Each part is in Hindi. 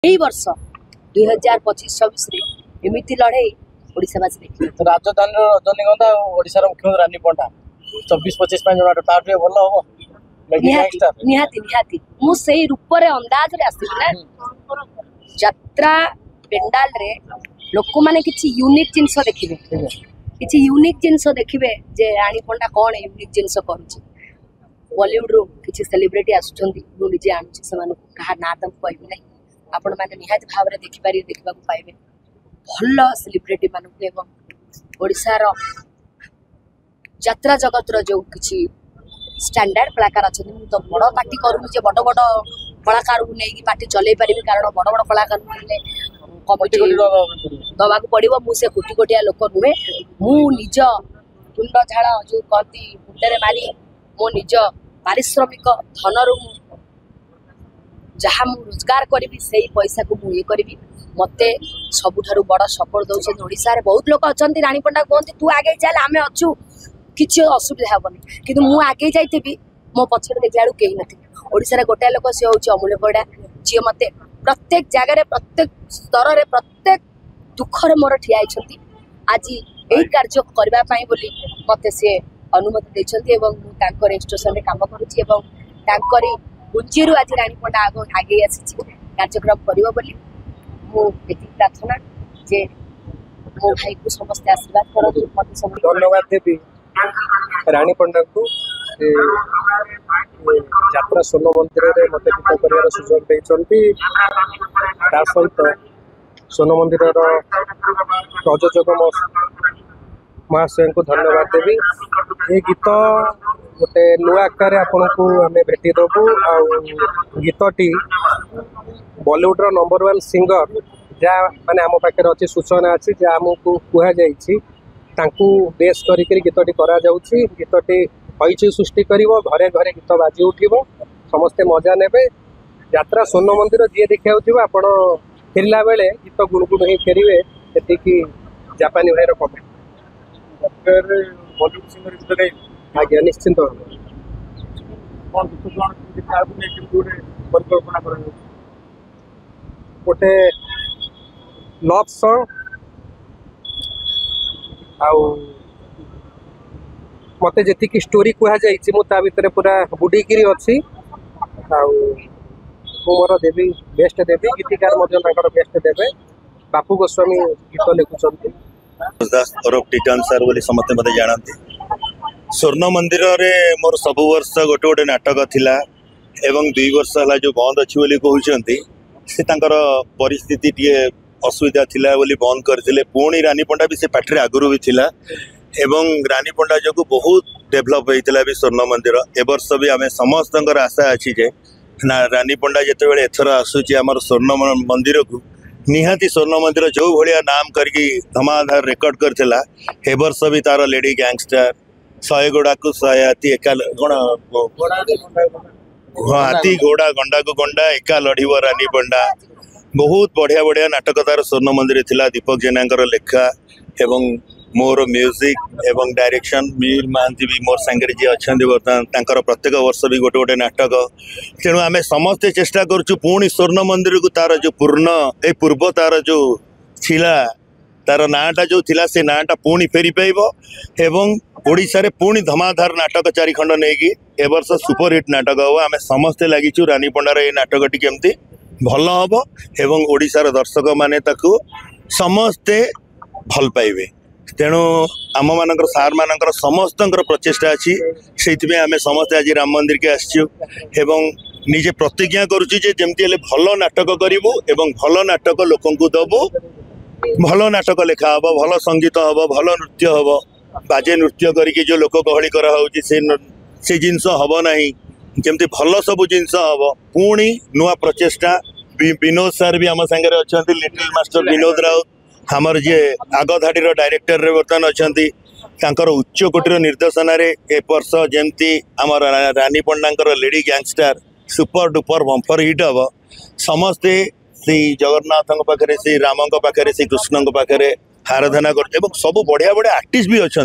यही वर्ष 2025-26 एमती लड़े ओडावासी देखिए राजधानी रजनीगंधा ओडार मुख्यमंत्री रानी पंडा 24-25 भल हम निहाती निहाती मुझे रूप अंदाज रे आसती ना यात्रा पेंडाल रे लोक माने किछि यूनिक जिनस देखिबे किछि यूनिक जिनस देखिबे जे रानी पंडा कौन यूनिक जिनस करूछि बॉलीवुड रो किछि सेलिब्रिटी आसुछंती मु निजे आनुछि समान कहा ना दम कहबे नै आपण माने निहाती भाव रे देखि पारि देखबा को पाइबे भल सेलिब्रिटी मानु एवं ओडिसा रो यात्रा जगत रो जो किछि स्टैंडर्ड कलाकार अच्छा तो बड़ पार्टी करूँ जे बड़ बड़ कलाकार को लेकिन पार्टी चल पारि कारण बड़ बड़ कलाकार दवा पड़ो मुझे कोटी कोटिया लोक नुहे मु निज तुंड झाड़ जो कहती मुंडे मारी मो निज पारिश्रमिक धन रु जहाँ मु रोजगार करी से पैसा को मुझे करी मत सबुठ बड़ सपोर्ट दौरान ओडिशा रे बहुत लोग अच्छा रानी पंडा कहते तू आगे चल आम अच्छू किसी असुविधा हेनी कि मुझे आगे जाइबी मो पछे देखला कहीं ना ओडिशा गोटाए लोक सी हूँ अमूल्य परिड़ा जी मत प्रत्येक जगार प्रत्येक स्तर में प्रत्येक दुखर मोर ठिया आज यही कार्य करने बोली मत सी अनुमति देते स्टेशन में कम करुँची गुंजीरू आज रानी पंडा आगे आसी कार्यक्रम कर प्रार्थना जे मो भाई को समस्त आशीर्वाद कर धन्यवाद देवी रानी पंडा को यात्रा स्वर्ण मंदिर में मत गीत कर सुजोग देती सहित स्वर्ण मंदिर प्रयोजक महाशय को धन्यवाद देवी ये गीत गोटे नुआ आकार आपन को आम भेटी देवु गीतटी बॉलीवुड नंबर 1 सिंगर जहाँ माने आम पाखे अच्छी सूचना अच्छी जहाँ आमको कहु बेस करी गीतटी करा जाउछि गीतटी हईचई सृष्टि करिवो घरे घरे गीत बाजी उठिबो समस्ते मजा नेबे यात्रा स्वर्ण मंदिर जी देखा आपण फेरला बेले गीत गुणगुण ही फेरवे एतिकी जापानी भाईर कमेंट बॉलीवुड सिंगर गीत आज्ञा निश्चिंत गोटे लव सॉन्ग आउ मते जेतिकी स्टोरी कह जाइछि मु ता भितर पूरा बुडीगिरी अछि आउ मोर देवी बेस्ट देवी गीतिकार मध्य ताकर बेस्ट देबे बापू गोस्वामी गीत लिखुछंती दास और टिटन सर बोली समस्त मते जानंती स्वर्ण मंदिर रे मोर सब वर्ष गोटे गोटे नाटक थिला एवं 2 वर्ष हला जो बंद अछि बोली कहउछंती से तांकर परिस्थिति टिए असुविधा थिला बोली बंद करथिले पुणी रानी पंडा भी से पाठरे आगुरु भी थिला एवं रानी पंडा जो बहुत डेभलप होइतिला भी स्वर्ण मंदिर ए वर्ष भी आमे समस्तंकर आशा अछि जे ना रानी पंडा जेते बेले एथर आसुची हमर स्वर्ण मंदिर को निहाती स्वर्ण मंदिर जो भलिया नाम करके धमाधर रेकर्ड करथिला ए वर्ष भी तार लेडी गैंगस्टर 100 गोड़ा को 100 हाथी एका हाथी घोड़ा गंडा को गंडा एका लड़ीब रानी पंडा बहुत बढ़िया बढ़िया नाटक तार स्वर्ण मंदिर थिला दीपक जेना लेखा एवं मोर म्यूजिक एवं डायरेक्शन मीर महांती भी मोर सांगे जी अच्छा बर्तमान प्रत्येक वर्ष भी गोटे गोटे नाटक तेणु आम समस्ते चेष्टा करुँ पुणी स्वर्ण मंदिर को तार जो पूर्ण ए पूर्व तार जो थिला तार नाटा जो थिला से नाटा पुणी फेरी पाइब एवं ओडिशा रे पुणी धमाधार नाटक 4 खंड नहीं ए वर्ष सुपरहिट नाटक हम आम समस्ते लगिचु रानी पंडार ये नाटक केमती भल हम एवं ओडिशार दर्शक माने ताकू समस्ते भल पाइबे तेणु आम मानकर सार मानकर समस्तंकर प्रचेष्टा अच्छी से आम समस्ते आज राम मंदिर के आसचु एवं निजे प्रतिज्ञा करुचु जे जमती हेले भल नाटक करिवु एवं भल नाटक लोकंकु दबु भल नाटक लेखा हब भल संगीत हब भल नृत्य हब बाजे नृत्य करके जो लोक गहली करा होउची से जिनस हब नाही जमती भल सब जिनस हब पुणी नुआ प्रचेष्टा विनोद सर भी आम सांगे अच्छा लिटिल मास्टर विनोद राउत हमर जे आग धाड़ी डायरेक्टर रे बर्तमान अच्छा उच्च कोटीर निर्देशन ए वर्ष जमती आम रानी पंडा lady gangster super duper bumper hit हम समस्ते से जगन्नाथ पाखे से राम पाखे से कृष्ण पाखे आराधना कर सब बढ़िया बढ़िया आर्टिस्ट भी अच्छा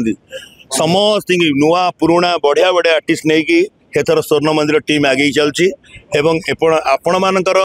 समस्त नुआ पुराणा बढ़िया बढ़िया आर्टिस्ट नहीं कि एथर स्वर्ण मंदिर टीम आगे चलती आपण मानकर